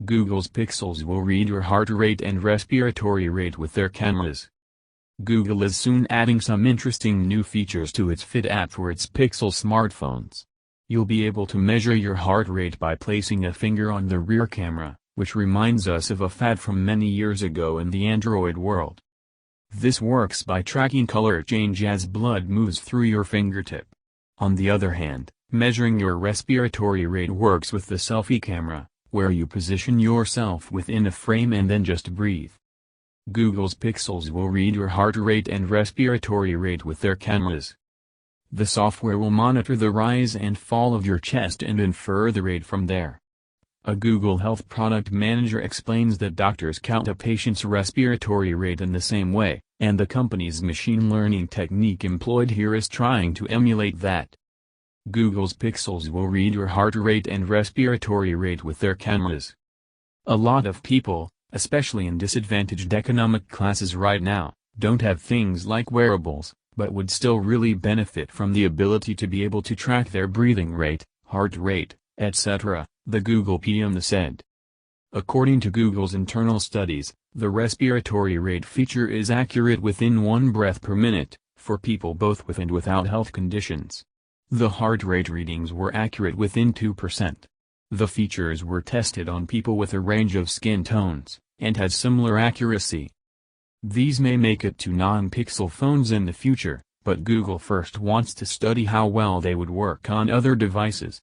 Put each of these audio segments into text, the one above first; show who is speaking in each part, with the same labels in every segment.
Speaker 1: Google's Pixels will read your heart rate and respiratory rate with their cameras. Google is soon adding some interesting new features to its Fit app for its Pixel smartphones. You'll be able to measure your heart rate by placing a finger on the rear camera, which reminds us of a fad from many years ago in the Android world. This works by tracking color change as blood moves through your fingertip. On the other hand, measuring your respiratory rate works with the selfie camera, where you position yourself within a frame and then just breathe. Google's Pixels will read your heart rate and respiratory rate with their cameras. The software will monitor the rise and fall of your chest and infer the rate from there. A Google Health product manager explains that doctors count a patient's respiratory rate in the same way, and the company's machine learning technique employed here is trying to emulate that. Google's Pixels will read your heart rate and respiratory rate with their cameras. A lot of people, especially in disadvantaged economic classes right now, don't have things like wearables, but would still really benefit from the ability to be able to track their breathing rate, heart rate, etc., the Google PM said. According to Google's internal studies, the respiratory rate feature is accurate within 1 breath per minute, for people both with and without health conditions. The heart rate readings were accurate within 2%. The features were tested on people with a range of skin tones, and had similar accuracy. These may make it to non-Pixel phones in the future, but Google first wants to study how well they would work on other devices.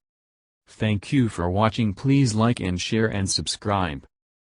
Speaker 1: Thank you for watching. Please like and share and subscribe.